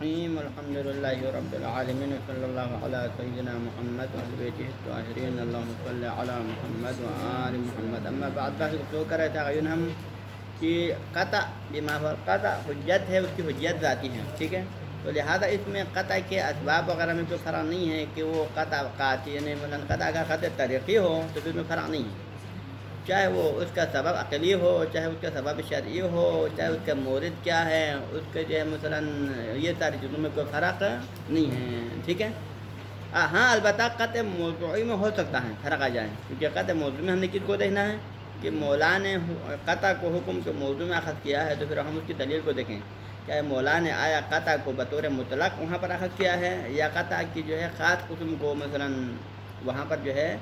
الرحیم الحمد للہ رب العالمین صلی اللہ علیہ سیدنا محمد وعلی بیتہ الطاہرین اللہم صلی علی محمد وآل محمد اما بعد بحث گفتگو کر رہے تھے عیون ہم کہ قطع بما هو قطع حجت ہے، اس کی حجت ذاتی ہے، ٹھیک ہے، تو لہٰذا اس میں قطع کے اسباب وغیرہ میں کوئی فرق نہیں ہے کہ وہ قطع قاطع یعنی مثلاً قطع کا قطع طریقی ہو تو پھر میں فرق نہیں ہے، چاہے وہ اس کا سبب عقلی ہو، چاہے اس کا سبب شرعی ہو، چاہے اس کا مورد کیا ہے، اس کے جو ہے مثلاً یہ ساری چیزوں میں کوئی فرق نہیں ہے، ٹھیک ہے۔ ہاں البتہ قطع موضوعی میں ہو سکتا ہے فرق آ جائے، کیونکہ قطع موضوع میں ہم نے کس کو دیکھنا ہے کہ مولا نے قطع کو حکم کے موضوع میں اخذ کیا ہے، تو پھر ہم اس کی دلیل کو دیکھیں، کیا مولا نے آیا قطع کو بطور مطلق وہاں پر اخذ کیا ہے یا قطع کی جو ہے خاص قسم کو مثلاً وہاں پر جو ہے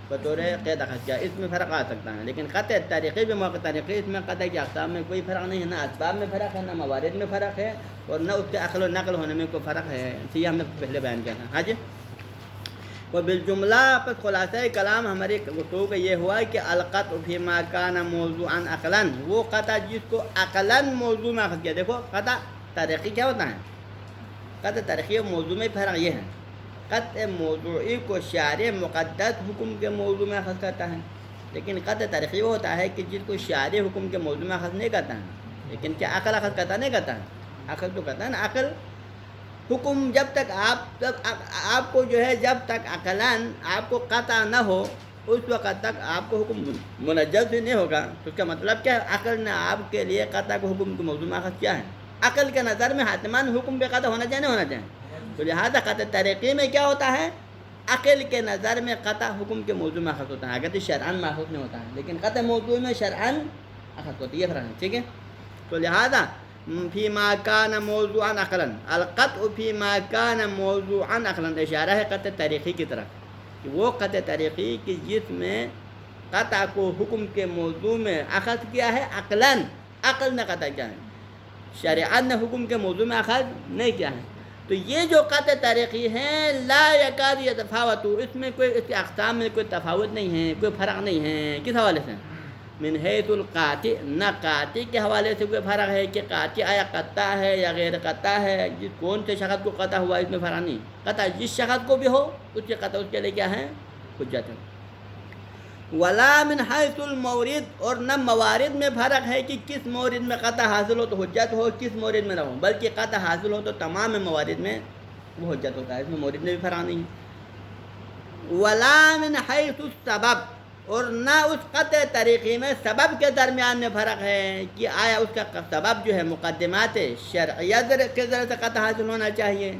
بطور قید اخذ کیا، اس میں فرق آ سکتا ہے، لیکن قطع طریقی بھی موقع طریقی اس میں قطع کی اقسام میں کوئی فرق نہیں ہے، نہ اسباب میں فرق ہے، نہ موارد میں فرق ہے، اور نہ اس کے عقل و نقل ہونے میں کوئی فرق ہے، یہ ہم نے پہلے بیان کیا تھا۔ ہاں جی، وہ بالجملہ پس خلاصہ کلام ہماری گفتگو کا یہ ہوا کہ القطع فیما کان موضوعا عقلا، وہ قطع جس کو عقلا موضوع میں اخذ کیا۔ دیکھو قطع طریقی کیا ہوتا ہے، قطع طریقی اور موضوع میں فرق یہ ہے، قطع موضوعی کو شارع مقدس حکم کے موضوع میں اخذ کرتا ہے، لیکن قطع طریقی وہ ہوتا ہے کہ جس کو شارع حکم کے موضوع میں اخذ نہیں کرتا ہے، لیکن کیا عقل اخذ کرتا نہیں کرتا ہے، عقل تو کرتا ہے نا، عقل حکم جب تک آپ کو جو ہے جب تک عقلاً آپ کو قطع نہ ہو اس وقت تک آپ کو حکم منجز بھی نہیں ہوگا، تو اس کا مطلب کیا ہے، عقل نے آپ کے لیے قطع کو حکم کے موضوع میں اخذ کیا ہے، عقل کے نظر میں حتماً حکم بے قطع ہونا چاہیے نہیں ہونا چاہیے، تو لہٰذا قطع طریقی میں کیا ہوتا ہے، عقل کے نظر میں قطع حکم کے موضوع میں اخذ ہوتا ہے، اگر تو شرعاً ماخوذ نہیں ہوتا ہے، لیکن قطع موضوع میں شرعاً اخذ ہوتی ہے، یہ فرق ہے، ٹھیک ہے، تو لہٰذا فیما کان موضوعا عقلا، القطع فیما کان موضوعا عقلا، اشارہ ہے قطع طریقی کی طرف کہ وہ قطع طریقی کی جس میں قطع کو حکم کے موضوع میں اخذ کیا ہے عقلاً، عقل نے قطع کیا ہے، شریعت نے حکم کے موضوع میں اخذ نہیں کیا ہے، تو یہ جو قطع طریقی ہیں لا یکاد یتفاوت، اس میں کوئی اس کے اقسام میں کوئی تفاوت نہیں ہے، کوئی فرق نہیں ہے، کس حوالے سے، من حیث القاطع، نہ قاطع کے حوالے سے کوئی فرق ہے کہ قاطع آیا قطع ہے یا غیر قطع ہے، جس کون سے شخص کو قطع ہوا اس میں فرق نہیں، قطع جس شخص کو بھی ہو اس کے قطع اس کے لیے کیا ہے، حجت ہے، ولا من حیث المورد، اور نہ موارد میں فرق ہے کہ کس مورد میں قطع حاصل ہو تو حجت ہو، کس مورد میں نہ ہو، بلکہ قطع حاصل ہو تو تمام موارد میں وہ حجت ہوتا ہے، اس میں مورد میں بھی فرق نہیں، ولا من حیث السبب، اور نہ اس قطع طریقے میں سبب کے درمیان میں فرق ہے کہ آیا اس کا سبب جو ہے مقدمات شرعیہ کے ذریعے سے قطع حاصل ہونا چاہیے،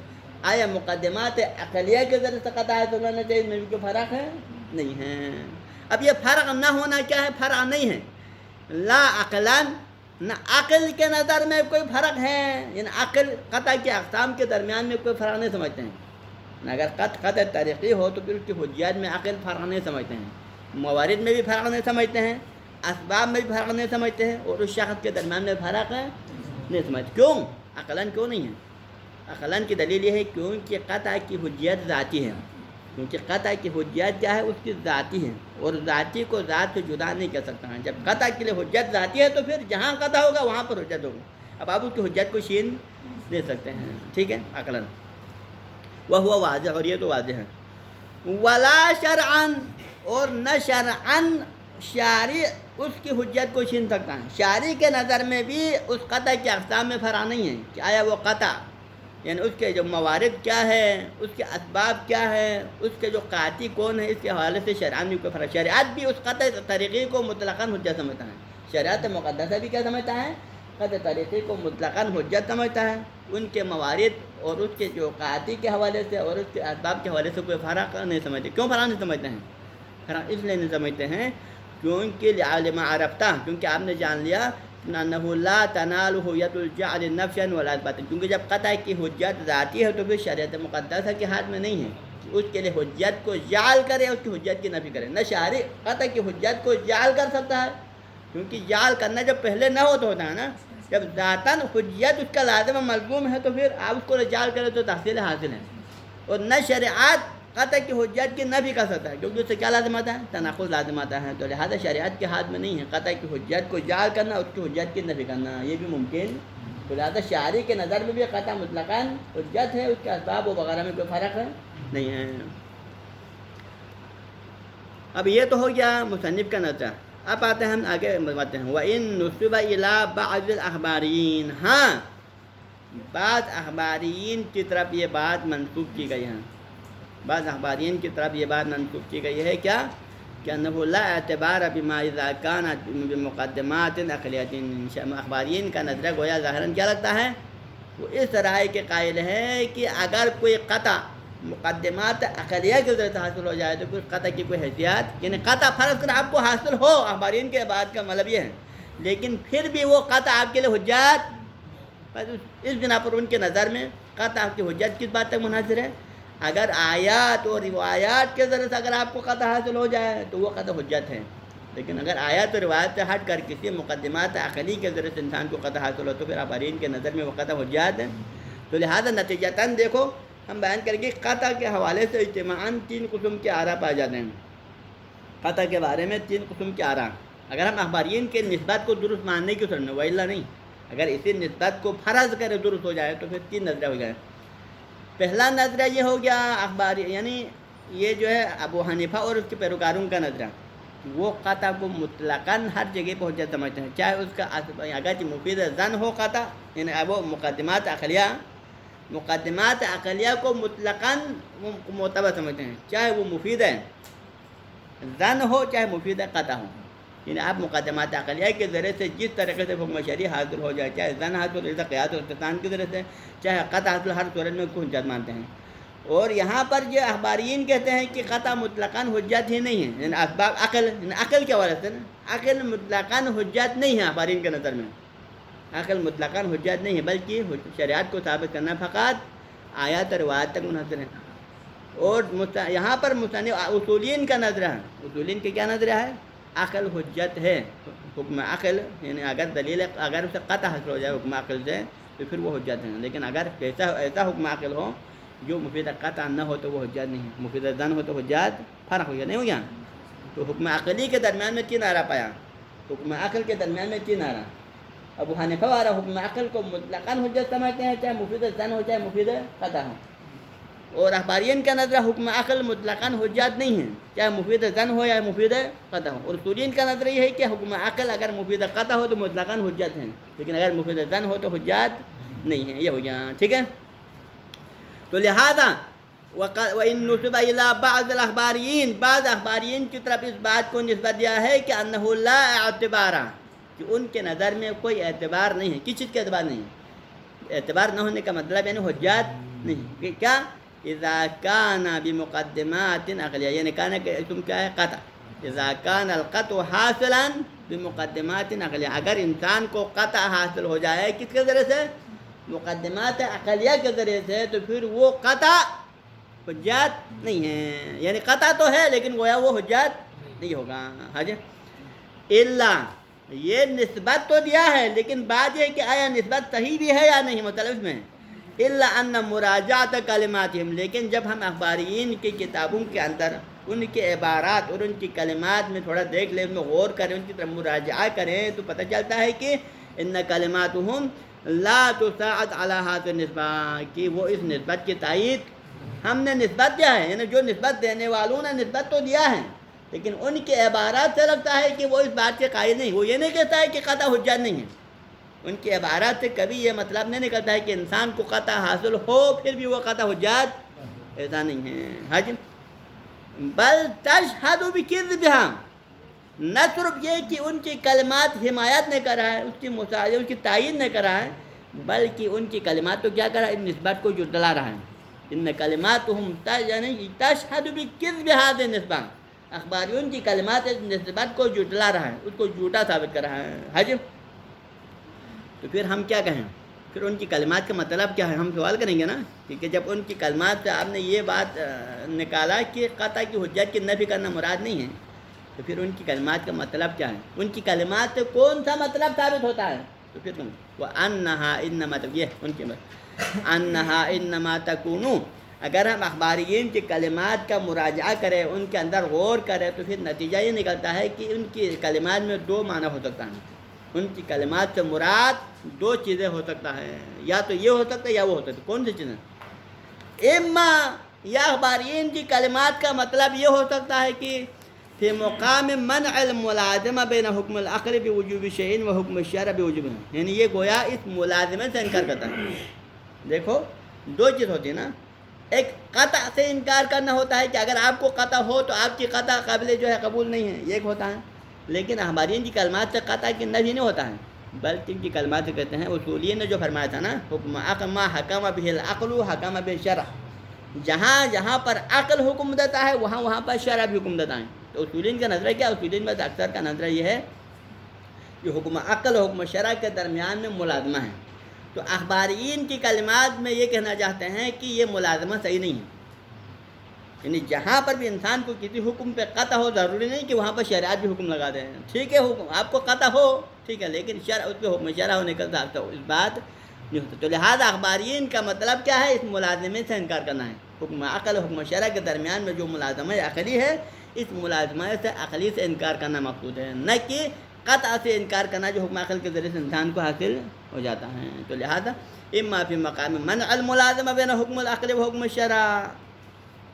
آیا مقدمات عقلیہ کے ذریعے سے قطع حاصل ہونا چاہیے، اس میں بھی کوئی فرق ہے نہیں ہے۔ اب یہ فرق نہ ہونا کیا ہے، فرق نہیں ہے، لا عقلاً، نہ عقل کے نظر میں کوئی فرق ہے، یعنی عقل قطع کے اقسام کے درمیان میں کوئی فرق نہیں سمجھتے ہیں، اگر قطع طریقی ہو تو پھر اس کی حجیات میں عقل فرق نہیں سمجھتے ہیں، موارد میں بھی فرق نہیں سمجھتے ہیں، اسباب میں بھی فرق نہیں سمجھتے ہیں، اور اس شخص کے درمیان میں فرق نہیں سمجھتے، کیوں، عقلاً کیوں نہیں ہے، عقلاً کی دلیل یہ ہے کیونکہ قطع کی حجیت ذاتی ہے، کیونکہ قطع کی حجیت کیا ہے، اس کی ذاتی ہے، اور ذاتی کو ذات سے جدا نہیں کر سکتا ہے، جب قطع کے لیے حجت ذاتی ہے تو پھر جہاں قطع ہوگا وہاں پر حجت ہوگا، اب آپ اس کی حجت کو چھین دے سکتے ہیں، ٹھیک ہے، عقلاً وہ ہوا واضح، اور یہ تو واضح ہے، ولا شرعاً، اور نہ شرعاً شارع اس کی حجت کو چھین سکتا ہے، شارع کے نظر میں بھی اس قطع کے اقسام میں فرق نہیں ہے کہ آیا وہ قطع یعنی اس کے جو موارد کیا ہے، اس کے اسباب کیا ہے، اس کے جو قاطع کون ہے، اس کے حوالے سے شرعاً بھی کوئی فرق، شریعت بھی اس قطع طریقے کو مطلقاً حجت سمجھتا ہے، شریعت مقدسہ بھی کیا سمجھتا ہے، قطع طریقے کو مطلقاً حجت سمجھتا ہے، ان کے موارد اور اس کے جو قاطع کے حوالے سے اور اس کے اسباب کے حوالے سے کوئی فرق نہیں سمجھتے، کیوں فرق نہیں سمجھتے ہیں، فرق اس لیے نہیں سمجھتے ہیں کیونکہ لعلم عرفتہ، کیونکہ آپ نے جان لیا انہ لا تنال حجت الجعل نفسا ولا اثباتا، کیونکہ جب قطع کی حجت ذاتی ہے تو پھر شریعت مقدسہ کے ہاتھ میں نہیں ہے اس کے لیے حجت کو جعل کرے، اس کی حجت کی نفی کرے، نہ شارع قطع کی حجت کو جعل کر سکتا ہے، کیونکہ جعل کرنا جب پہلے نہ ہوتا ہے نا، جب ذاتاً حجت اس کا لازم و ملزوم ہے تو پھر آپ اس کو جعل کرے تو تحصیل حاصل ہے، اور نہ شریعت قطع کی حجت کی نفی کر سکتا ہے، کیونکہ اس سے کیا لازم آتا ہے، تناقض لازم آتا ہے، تو لہٰذا شریعت کے ہاتھ میں نہیں ہے قطع کی حجت کو جعل کرنا، اس کی حجت کی نفی کرنا، یہ بھی ممکن تو لہٰذا شاعری کے نظر میں بھی قطع مطلقاً حجت ہے، اس کے اسباب و وغیرہ میں کوئی فرق نہیں ہے۔ اب یہ تو ہو گیا مصنف کا نظر۔ اب آتے ہیں ہم آگے بتاتے ہیں وَإِن نُسِبَ إِلَىٰ بَعْضِ الْأَخْبَارِيِّينَ، ہاں بعض اخبارین کی طرف یہ بات منسوب کی گئی ہے، بعض اخبارین کی طرف یہ بات منسوب کی گئی ہے کیا کہ انه لا اعتبار بما اذا كان بمقدمات عقلیۃ۔ اخبارین کا نظریہ گویا ظاہراً کیا لگتا ہے، وہ اس رائے کے قائل ہے کہ اگر کوئی قطع مقدمات عقلیہ کی ذریعے سے حاصل ہو جائے تو کوئی قطع کی کوئی حیثیت، یعنی قطع فرض کر آپ کو حاصل ہو، اخبارین کے بات کا مطلب یہ ہے، لیکن پھر بھی وہ قطع آپ کے لیے حجت، اس بنا پر ان کے نظر میں قطع آپ کی حجت کس بات تک منحصر ہے، اگر آیات اور روایات کے ذریعے سے اگر آپ کو قطع حاصل ہو جائے تو وہ قطع حجت ہے، لیکن اگر آیات اور روایات سے ہٹ کر کسی مقدمات عقلی کے ذریعے سے انسان کو قطع حاصل ہو تو پھر اخبارین کے نظر میں وہ قطع حجت ہے۔ تو لہذا نتیجتاً دیکھو ہم بیان کریں گے قطع کے حوالے سے اجتماعاً 3 قسم کے آراء پائے جاتے ہیں۔ قطع کے بارے میں 3 قسم کے آراء، اگر ہم اخبارین کے نسبت کو درست ماننے کی صورت میں، وإلا نہیں، اگر اسی نسبت کو فرض کرے درست ہو جائے تو پھر 3 نظریہ ہو جائے۔ پہلا نظریہ یہ ہو گیا اخباری، یعنی یہ جو ہے ابو حنیفہ اور اس کے پیروکاروں کا نظریہ، وہ قطع کو مطلقاً ہر جگہ پہ حجت سمجھتے ہیں، چاہے اس کا اگرچہ مفید ظن ہو قطع، یعنی وہ مقدمات عقلیہ کو مطلقاً معتبر سمجھتے ہیں، چاہے وہ مفید ہے ظن ہو چاہے مفید قطع ہو، یعنی آپ مقدمات عقلیہ کے ذریعے سے جس طریقے سے حکم شرعی حاصل ہو جائے، چاہے ظن حاصل ہو جائے قیاس و استثناء کے ذریعے سے، چاہے قطع حاصل، ہر صورت میں اس کو حجت مانتے ہیں۔ اور یہاں پر جو اخبارین کہتے ہیں کہ قطع مطلقاً حجت ہی نہیں ہے، یعنی اسباب عقل کے حوالے سے عقل مطلقاً حجت نہیں ہے اخبارین کے نظر میں، عقل مطلقاً حجت نہیں ہے، بلکہ شریعت کو ثابت کرنا فقط آیات اور روایات تک منحصر ہے۔ اور یہاں پر اصولین کا نظریہ ہے، اصولین کے کیا نظریہ ہے، عقل حجت ہے، حکم عقل، یعنی اگر دلیل اگر اسے قطع حاصل ہو جائے حکم عقل سے تو پھر وہ حجت ہے، لیکن اگر ایسا حکم عقل ہو جو مفید قطع نہ ہو تو وہ حجت نہیں ہے، مفید ظن ہو تو حجت، فرق ہو گیا نہیں ہو گیا۔ تو حکم عقلی کے درمیان میں 3 آراء پایا، حکم عقل کے درمیان میں 3 آراء۔ ابو حنیفہ والا حکم عقل کو مطلقاً حجت سمجھتے ہیں، چاہے مفید ظن ہو چاہے مفید قطع ہو، اور اخبارین کا نظریہ حکم عقل مطلقاً حجت نہیں ہے، چاہے مفید ظن ہو یا مفید قطع ہو، اور اصولین کا نظریہ یہ ہے کہ حکم عقل اگر مفید قطع ہو تو مطلقاً حجت ہے، لیکن اگر مفید ظن ہو تو حجت نہیں ہے۔ یہ ہو گیا ٹھیک ہے۔ تو لہذا وَإِن نُسِبَ إِلَىٰ بَعْضِ الْأَخْبَارِيِّينَ، بعض اخبارین کی طرف اس بات کو نسبت دیا ہے کہ انہ لا اعتبار، کہ ان کے نظر میں کوئی اعتبار نہیں ہے، کس چیز کا اعتبار نہیں ہے، اعتبار نہ ہونے کا مطلب یعنی حجت نہیں، کیا اذا کان بمقدمات عقلیہ، یعنی کانا کہ تم کیا ہے قطع، اذا کان القطع حاصلا بمقدمات عقلیہ، اگر انسان کو قطع حاصل ہو جائے کس کے ذریعے سے، مقدمات عقلیہ کے ذریعے سے، تو پھر وہ قطع حجت نہیں ہے، یعنی قطع تو ہے لیکن گویا وہ حجت نہیں ہوگا۔ حاجی اللہ، یہ نسبت تو دیا ہے لیکن بات یہ کہ آیا نسبت صحیح بھی ہے یا نہیں مختلف میں، الا ان مراجعت کلماتہم، لیکن جب ہم اخبارین کی کتابوں کے اندر ان کے عبارات اور ان کی کلمات میں تھوڑا دیکھ لیں، ان میں غور کریں، ان کی طرف مراجعہ کریں تو پتہ چلتا ہے کہ ان کلماتہم لا تساعد علی هذه النسبہ، کہ وہ اس نسبت کی تائید ہم نے نسبت دیا ہے، یعنی جو نسبت دینے والوں نے نسبت تو دیا ہے لیکن ان کے عبارات سے لگتا ہے کہ وہ اس بات کے قائل نہیں، وہ یہ نہیں کہتا ہے کہ قطع حجت نہیں ہے، ان کے عبارات سے کبھی یہ مطلب نہیں نکلتا ہے کہ انسان کو قطع حاصل ہو پھر بھی وہ قطع حجت، ایسا نہیں ہے۔ حج بل تشہد بکذبہا، نہ صرف یہ کہ ان کی کلمات حمایت نہیں کرا ہے، اس کی مساعدہ اس کی تائید نہیں کرا ہے، بلکہ ان کی کلمات تو کیا کرا ہے، اس نسبت کو جھٹلا رہا ہے، ان کلماتہم یعنی تشہد بکذب ہذہ النسبہ، اخباریون کی کلمات اس نسبت کو جھٹلا رہا ہے، اس کو جھوٹا ثابت کر رہا ہے۔ حج تو پھر ہم کیا کہیں، پھر ان کی کلمات کا مطلب کیا ہے، ہم سوال کریں گے نا، کیونکہ جب ان کی کلمات سے آپ نے یہ بات نکالا کہ قطع کی حجت کی نفی کرنا مراد نہیں ہے، تو پھر ان کی کلمات کا مطلب کیا ہے، ان کی کلمات سے کون سا مطلب ثابت ہوتا ہے، تو پھر تم وَأَنَّهَا إِنَّمَا، یہ ان کی أَنَّهَا إِنَّمَا تَكُونُ، اگر ہم اخباریین کی کلمات کا مراجعہ کریں، ان کے اندر غور کریں، تو پھر نتیجہ یہ نکلتا ہے کہ ان کی کلمات میں 2 معنی ہو سکتا ہے، ان کی کلمات سے مراد دو چیزیں ہو سکتا ہے، یا تو یہ ہو سکتا ہے یا وہ ہو سکتا ہے۔ کون سی چیزیں؟ اما یا اخبارین کی کلمات کا مطلب یہ ہو سکتا ہے کہ فی مقام منع الملازمہ بین حکم العقل بوجوب شیء و حکم الشرع بوجوب، یعنی یہ گویا اس ملازمے سے انکار کرتا ہے۔ دیکھو دو چیز ہوتی ہے نا، ایک قطع سے انکار کرنا ہوتا ہے کہ اگر آپ کو قطع ہو تو آپ کی قطع قابل جو ہے قبول نہیں ہے، یہ ایک ہوتا ہے۔ لیکن اخبارین کی کلمات سے قطع کی نفی نہیں ہوتا ہے، بلکہ ان کی کلمات سے کہتے ہیں، اصولین نے جو فرمایا تھا نا، حکم ما حکم به العقل حکم به الشرع، جہاں جہاں پر عقل حکم دیتا ہے وہاں وہاں پر شرع بھی حکم دیتا ہے۔ تو اصولین کا نظریہ کیا؟ اصولین میں اکثر کا نظریہ یہ ہے کہ حکم عقل و حکم شرع کے درمیان میں ملازمہ ہے۔ تو اخبارین کی کلمات میں یہ کہنا چاہتے ہیں کہ یہ ملازمہ صحیح نہیں ہے، یعنی جہاں پر بھی انسان کو کسی حکم پہ قطع ہو، ضروری نہیں کہ وہاں پر شریعت بھی حکم لگا دیں۔ ٹھیک ہے حکم آپ کو قطع ہو، ٹھیک ہے، لیکن شرع اس پہ حکم شرع ہونے کا اس بات نہیں ہوتا۔ تو لہٰذا اخبارین کا مطلب کیا ہے؟ اس ملازمے سے انکار کرنا ہے۔ حکم عقل و حکم شرع کے درمیان میں جو ملازمہ عقلی ہے، اس ملازمہ سے عقلی سے انکار کرنا مقصود ہے، نہ کہ قطع سے انکار کرنا جو حکم عقل کے ذریعے سے انسان کو حاصل ہو جاتا ہے۔ تو لہٰذا اما فی مقام منع الملازمہ بین حکم العقل و حکم الشرع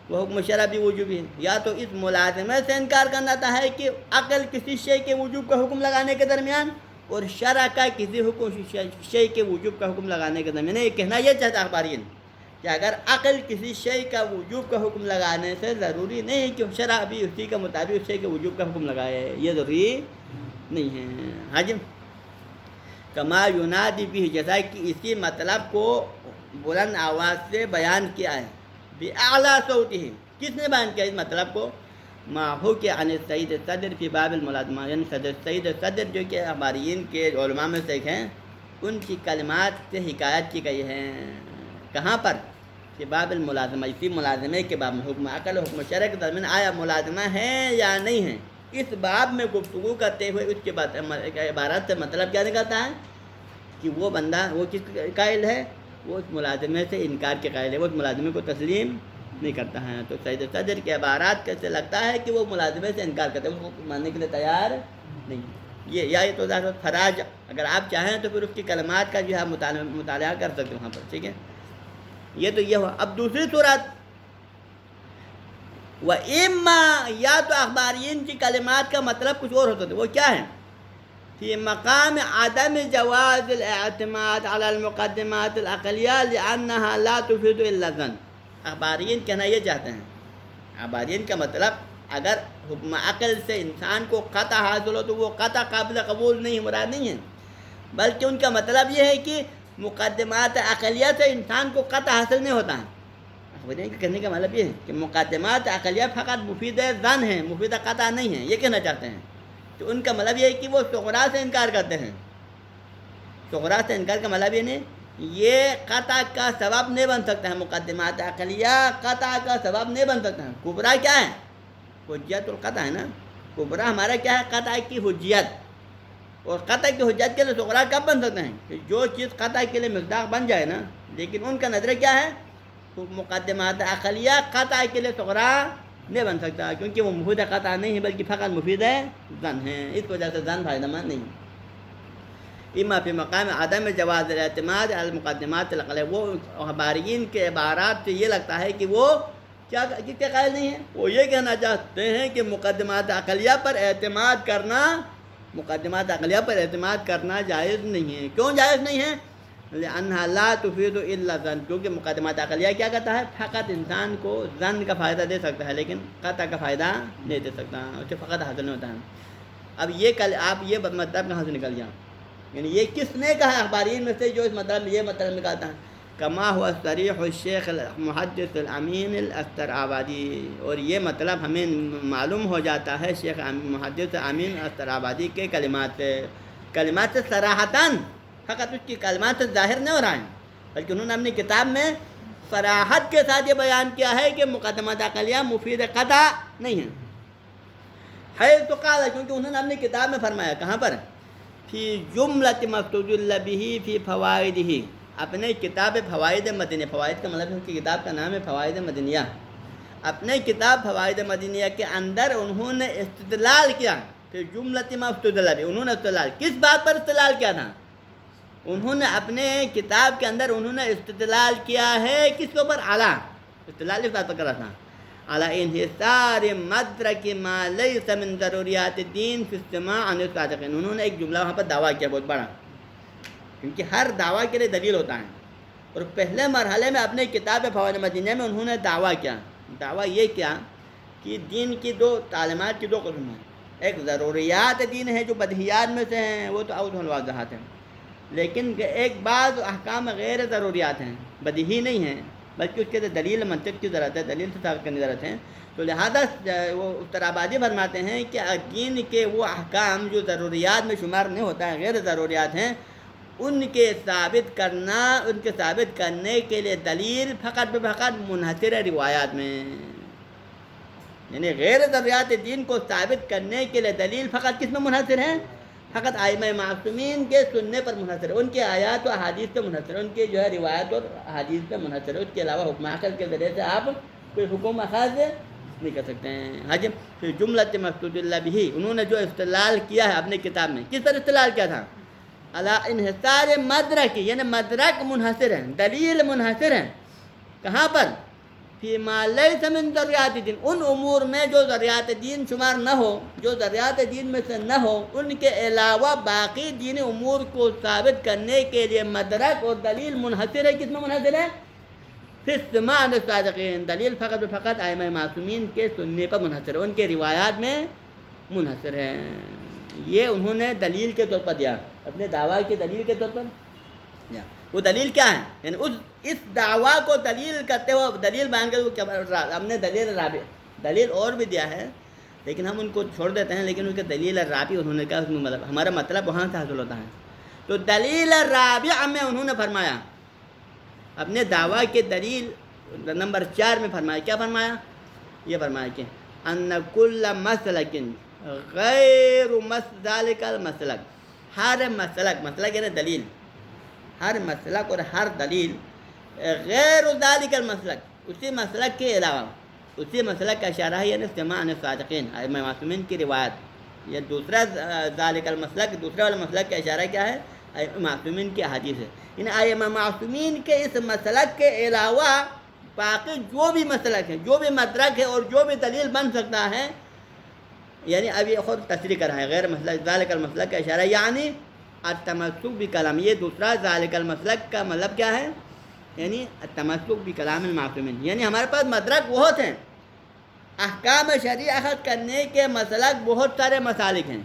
وہ حکم شرع بھی وجوبی ہے، یا تو اس ملازمے سے انکار کرنا تھا ہے کہ عقل کسی شے کے وجوب کا حکم لگانے کے درمیان اور شرع کا کسی شے کے وجوب کا حکم لگانے کے درمیان۔ یہ کہنا یہ چاہتا اخبارین کہ اگر عقل کسی شے کا وجوب کا حکم لگانے سے ضروری نہیں ہے کہ شرع بھی اسی کے مطابق اس شے کے وجوب کا حکم لگائے، یہ ضروری نہیں ہے۔ حجم کما ینادی بھی، جیسا کہ اسی مطلب کو بلند آواز سے بیان کیا ہے، بِأَعْلَى صَوْتِهِ، کس نے بیان کیا اس مطلب کو؟ ما حُکِیَ عن السید صدر فی باب الملازمہ، یعنی سید صدر جو کہ اخبارین کے علماء میں سے ایک ہیں، ان کی کلمات سے حکایت کی گئی ہے۔ کہاں پر؟ فی باب الملازمہ، اسی ملازمے کے باب میں، حکم عقل و حکم شرع کے درمیان آیا ملازمہ ہے یا نہیں ہے، اس باب میں گفتگو کرتے ہوئے اس کے بعد عبارت سے مطلب کیا نکلتا ہے کہ وہ بندہ وہ کس قائل ہے؟ وہ اس ملازمے سے انکار کے قائل ہے، وہ اس ملازمے کو تسلیم نہیں کرتا ہے۔ تو سید صدر کے عبارات کیسے لگتا ہے کہ وہ ملازمے سے انکار کرتے ہیں، اس کو ماننے کے لیے تیار نہیں۔ یہ تو ظاہر فراج، اگر آپ چاہیں تو پھر اس کی کلمات کا جو ہے مطالعہ کر سکتے ہیں وہاں پر، ٹھیک ہے۔ یہ تو یہ ہوا۔ اب دوسری صورت، وَإِمَّا، یا تو اخبارین کی کلمات کا مطلب کچھ اور ہوتا ہے، وہ کیا ہے؟ فی مقام عدم جواز الاعتماد علی المقدمات العقلیہ لأنها لا تفید الا الظن۔ اخبارین کہنا یہ چاہتے ہیں، اخبارین کا مطلب اگر حکم عقل سے انسان کو قطع حاصل ہو تو وہ قطع قابل قبول نہیں، مراد نہیں ہے، بلکہ ان کا مطلب یہ ہے کہ مقدمات عقلیہ سے انسان کو قطع حاصل نہیں ہوتا ہے۔ اخبارین کے کہنے کا مطلب یہ ہے کہ مقدمات عقلیہ فقط مفید ظن ہیں، مفید قطع نہیں ہیں، یہ کہنا چاہتے ہیں۔ تو ان کا مطلب یہ ہے کہ وہ صغرا سے انکار کرتے ہیں۔ صغرا سے انکار کا مطلب یہ نہیں، یہ قطع کا سبب نہیں بن سکتا ہے، مقدمات عقلیہ قطع کا سبب نہیں بن سکتا ہے۔ کبرا کیا ہے؟ حجت القطع ہے نا، کبرا ہمارا کیا ہے؟ قطع کی حجت، اور قطع کی حجت کے لیے صغرا کب بن سکتے ہیں؟ کہ جو چیز قطع کے لیے مصداق بن جائے نا، لیکن ان کا نظریہ کیا ہے؟ مقدمات عقلیہ قطع کے لیے صغرا نہیں بن سکتا، کیونکہ وہ مفید قطع نہیں ہے بلکہ فقط مفید ظن ہے، اس وجہ سے ظن فائدہ مند نہیں۔ اما فی مقام عدم جواز الاعتماد علی المقدمات العقلیہ، وہ اخبارین کے عبارات سے یہ لگتا ہے کہ وہ کیا کس کے قائل نہیں ہیں، وہ یہ کہنا چاہتے ہیں کہ مقدمات عقلیہ پر اعتماد کرنا جائز نہیں ہے۔ کیوں جائز نہیں ہے؟ لأنها لا تفید الا الظن، کیونکہ مقدمات عقلیہ کیا کہتا ہے؟ فقط انسان کو ظن کا فائدہ دے سکتا ہے لیکن قطع کا فائدہ نہیں دے سکتا، اسے فقط حاصل نہیں ہوتا ہے۔ اب آپ یہ مطلب کہاں سے نکل گیا؟ یعنی یہ کس نے کہا اخبارین میں سے جو اس مطلب یہ مطلب نکالتا ہے؟ کما ہوا صریح الشیخ المحدث الامین الاسترآبادی، اور یہ مطلب ہمیں معلوم ہو جاتا ہے شیخ محدث امین استرآبادی کے کلمات سے صراحتاً، فقط اس کی کلمات سے ظاہر نہیں ہو رہا ہے، بلکہ انہوں نے اپنی کتاب میں صراحت کے ساتھ یہ بیان کیا ہے کہ مقدمات عقلیہ مفید قطع نہیں ہے۔ حیث قال، کیونکہ انہوں نے اپنی کتاب میں فرمایا، کہاں پر؟ فی جملۃ مستدل بہ فی فوائدہ، اپنے کتاب فوائد مدنیہ، فوائد کا مطلب ان کی کتاب کا نام ہے فوائد مدنیہ، اپنے کتاب فوائد مدنیہ کے اندر انہوں نے استدلال کیا، پھر جملۃ ما استدل بھی، انہوں نے استدلال کس بات پر استدلال کیا تھا؟ انہوں نے اپنے کتاب کے اندر انہوں نے استدلال کیا ہے کس کے اوپر؟ اعلیٰ استدلال اس بات پر کر رہا تھا اعلیٰ انحصار مدرک ما لیس من ضروریات الدین فی استماع عن الصادقین. انہوں نے ایک جملہ وہاں پر دعویٰ کیا بہت بڑا، کیونکہ ہر دعویٰ کے لیے دلیل ہوتا ہے. اور پہلے مرحلے میں اپنے کتاب فوائد مدینہ میں انہوں نے دعویٰ کیا، دعویٰ یہ کیا کہ دین کی دو تعلیمات کی دو قسم ہیں. ایک ضروریات دین ہے جو بدیہیات میں سے ہیں، وہ تو اوضح الواضحات ہیں، لیکن ایک بعض احکام غیر ضروریات ہیں، بدیہی نہیں ہیں، بلکہ اس کے دلیل منطق کی ضرورت ہے، دلیل سے ثابت کرنے کی ضرورت ہے. تو لہذا وہ استرابادی فرماتے ہیں کہ دین کے وہ احکام جو ضروریات میں شمار نہیں ہوتا ہے، غیر ضروریات ہیں، ان کے ثابت کرنے کے لیے دلیل فقط بفقط منحصر ہے روایات میں. یعنی غیر ضروریات دین کو ثابت کرنے کے لیے دلیل فقط کس میں منحصر ہے؟ فقط ائمہ معصومین کے سننے پر منحصر ہے، ان کے آیات و احادیث پہ منحصر ہے، ان کے جو ہے روایت اور احادیث پہ منحصر ہے. اس کے علاوہ حکم عقل کے ذریعے سے آپ کوئی حکم اخذ نہیں کر سکتے ہیں. حاجی پھر جملۃ مقصود اللہ بھی، انہوں نے جو استدلال کیا ہے اپنے کتاب میں، کس پر استدلال کیا تھا؟ علی انحصار مدرک، یعنی مدرک منحصر ہے، دلیل منحصر ہے. کہاں پر؟ فی ما لیس من ضروریات دین، ان امور میں جو ضروریات دین شمار نہ ہو، جو ضروریات دین میں سے نہ ہو، ان کے علاوہ باقی دینی امور کو ثابت کرنے کے لیے مدرک اور دلیل منحصر ہے. کس میں منحصر ہے؟ فی استماع الصادقین، دلیل فقط فقط ائمہ معصومین کے سننے پر منحصر ہے، ان کے روایات میں منحصر ہے. یہ انہوں نے دلیل کے طور پر دیا، اپنے دعویٰ کی دلیل کے طور پر دیا. وہ دلیل کیا ہے؟ یعنی اس دعویٰ کو دلیل کرتے ہوئے دلیل بیان کر ہم نے دلیل اور بھی دیا ہے، لیکن ہم ان کو چھوڑ دیتے ہیں. لیکن ان کے دلیل رابع انہوں نے کہا اس میں مطلب ہمارا مطلب وہاں سے حاصل ہوتا ہے. تو دلیل رابع میں انہوں نے فرمایا اپنے دعویٰ کے دلیل نمبر 4 میں فرمایا، کیا فرمایا؟ یہ فرمایا کہ ان کل مسلک غیر ذالک المسلک، ہر مسلک یعنی دلیل، ہر مسلک اور ہر دلیل غیر ذالک المسلک، اسی مسلک کے علاوہ، اسی مسلک کا اشارہ ہے یعنی استماع عن الصادقین، ائمہ معصومین کی روایت. یہ دوسرا ذالک المسلک، دوسرا والا مسلک کا اشارہ کیا ہے؟ ائمہ معصومین کی احادیث ہے. یعنی ائمہ معصومین کے اس مسلک کے علاوہ باقی جو بھی مسلک ہے، جو بھی مدرک ہے اور جو بھی دلیل بن سکتا ہے، یعنی اب یہ خود تصریح کر رہا ہے غیر مسلک ذالک المسلک کا اشارہ، یعنی التمسک بکلام. یہ دوسرا ذالک المسلک کا مطلب کیا ہے؟ یعنی التمسک بکلام المعصومین، یعنی ہمارے پاس مدرک بہت ہیں، احکام شرعی اخذ کرنے کے مسلک بہت سارے مسالک ہیں.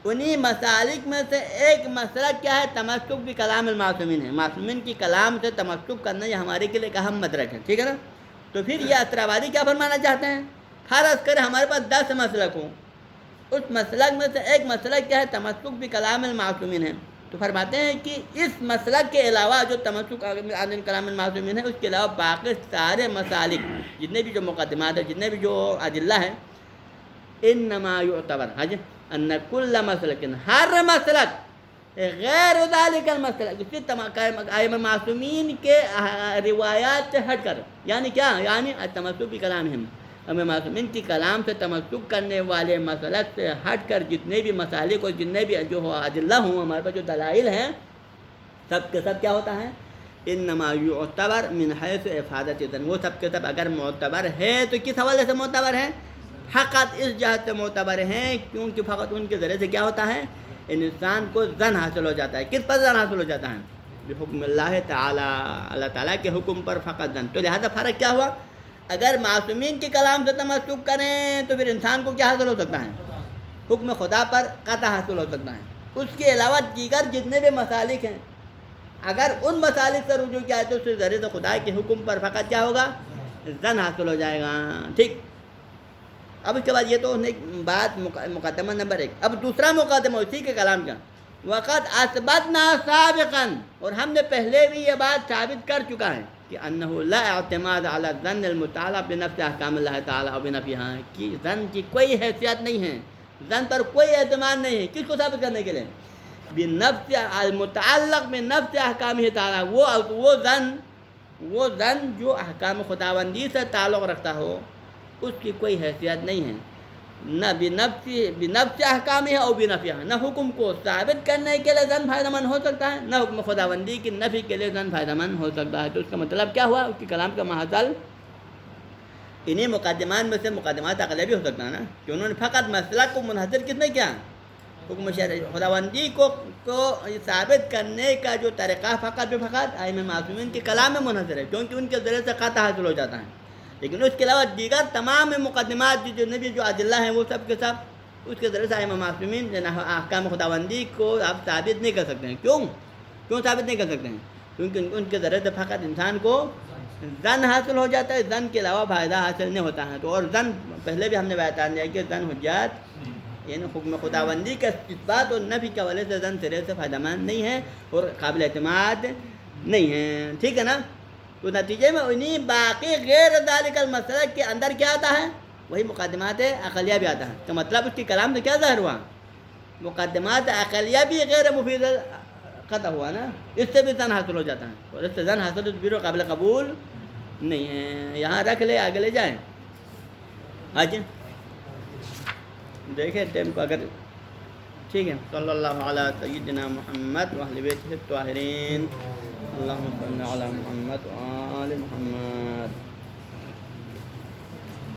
انہی مسالک میں سے ایک مسلک کیا ہے؟ تمسک بکلام المعصومین ہے. معصومین کی کلام سے تمسک کرنا یہ ہمارے کے لیے ایک اہم مدرک ہے. ٹھیک ہے نا؟ تو پھر یہ اسرابادی کیا فرمانا چاہتے ہیں؟ فرض کریں ہمارے پاس 10 مسلک ہوں، اس مسلک میں سے ایک مسلک کیا ہے؟ تمسک بکلام المعصومین ہے. تو فرماتے ہیں کہ اس مسلک کے علاوہ جو تمسک عن کلام المعصومین ہے، اس کے علاوہ باقی سارے مسالک، جتنے بھی جو مقدمات ہیں، جتنے بھی جو ادلہ ہیں، انما یعتبر ان کل مسلک، ہر مسلک غیر ذالک المسلک، اسی ائمہ معصومین کے روایات سے ہٹ کر، یعنی کیا؟ یعنی التمسک بکلامہم، ہمیں معصومین کی کلام سے تمسک کرنے والے مسلک سے ہٹ کر جتنے بھی مسالک اور جتنے بھی جو ادلہ ہوں، ہمارے پاس جو دلائل ہیں، سب کے سب کیا ہوتا ہے؟ انما یعتبر من حیث افادۃ الظن، وہ سب کے سب اگر معتبر ہے تو کس حوالے سے معتبر ہے؟ فقط اس جہت سے معتبر ہیں کیونکہ فقط ان کے ذریعے سے کیا ہوتا ہے؟ انسان کو ظن حاصل ہو جاتا ہے. کس پر ظن حاصل ہو جاتا ہے؟ بحکم اللہ تعالیٰ، اللہ تعالیٰ کے حکم پر فقط ظن. تو لہذا فرق کیا ہوا؟ اگر معصومین کے کلام سے تمسک کریں تو پھر انسان کو کیا حاصل ہو سکتا ہے؟ حکم خدا پر قطع حاصل ہو سکتا ہے. اس کے علاوہ دیگر جتنے بھی مسالک ہیں، اگر ان مسالک سے رجوع کیا ہے تو اس کے ذریعے سے خدا کے حکم پر فقط کیا ہوگا؟ ظن حاصل ہو جائے گا. ٹھیک. اب اس کے بعد یہ تو بات مقدمہ نمبر 1. اب دوسرا مقدمہ اسی کے کلام کا، وقت اثبتنا سابقا، اور ہم نے پہلے بھی یہ بات ثابت کر چکا ہے کہ انہ لا اعتماد علی الظن المتعلق بنفس احکام اللہ تعالیٰ اور بنفیہا، کہ ظن کی کوئی حیثیت نہیں ہے، ظن پر کوئی اعتماد نہیں ہے. کس کو ثابت کرنے کے لیے؟ بنفس المتعلق بنفس احکام تعالیٰ، وہ ظن جو احکام خداوندی سے تعلق رکھتا ہو، اس کی کوئی حیثیت نہیں ہے. نہ بنفس احکام ہے اور بنفیہ، نہ حکم کو ثابت کرنے کے لیے زن فائدہ مند ہو سکتا ہے، نہ حکم خداوندی کی نفی کے لیے زن فائدہ مند ہو سکتا ہے۔ تو اس کا مطلب کیا ہوا؟ اس کے کلام کا محاصل انہیں مقدمات میں سے مقدمات عقلیہ بھی ہو سکتا ہے نا، کہ انہوں نے فقط مسئلہ کو منحصر کس نے کیا؟ حکم شرعی خداوندی کو ثابت کرنے کا جو طریقہ فقط ائمہ معصومین کے کلام میں منحصر ہے، کیونکہ ان کے ذریعے سے قطع حاصل ہو جاتا ہے، لیکن اس کے علاوہ دیگر تمام مقدمات جو نبی جو ادلہ ہیں وہ سب کے سب اس کے ذریعے سے ائمہ معصومین احکام خداوندی کو آپ ثابت نہیں کر سکتے ہیں۔ کیوں ثابت نہیں کر سکتے ہیں؟ کیونکہ ان کے ذریعے سے فقط انسان کو زن حاصل ہو جاتا ہے، زن کے علاوہ فائدہ حاصل نہیں ہوتا ہے۔ تو اور زن پہلے بھی ہم نے بیان کیا کہ زن حجت یعنی حکم خداوندی کا اثبات اور نفی کے حوالے سے زن سرے سے فائدہ مند نہیں ہے اور قابل اعتماد نہیں ہے، ٹھیک ہے نا؟ تو نتیجے میں انہیں باقی غیر ذالک المسئلہ کے اندر کیا آتا ہے؟ وہی مقدمات عقلیہ بھی آتا ہے۔ تو مطلب اس کے کلام سے کیا ظاہر ہوا؟ مقدمات عقلیہ بھی غیر مفید قطع ہوا نا، اس سے بھی زن حاصل ہو جاتا ہے، اور اس سے زن حاصل تو قابل قبول نہیں ہے۔ یہاں رکھ لے، آگے لے جائیں۔ آج دیکھیں ٹائم کو، اگر ٹھیک ہے۔ صلی اللہ علی سیدنا محمد واہل بیتہ الطاہرین، اللہم صلی علی محمد وآل محمد۔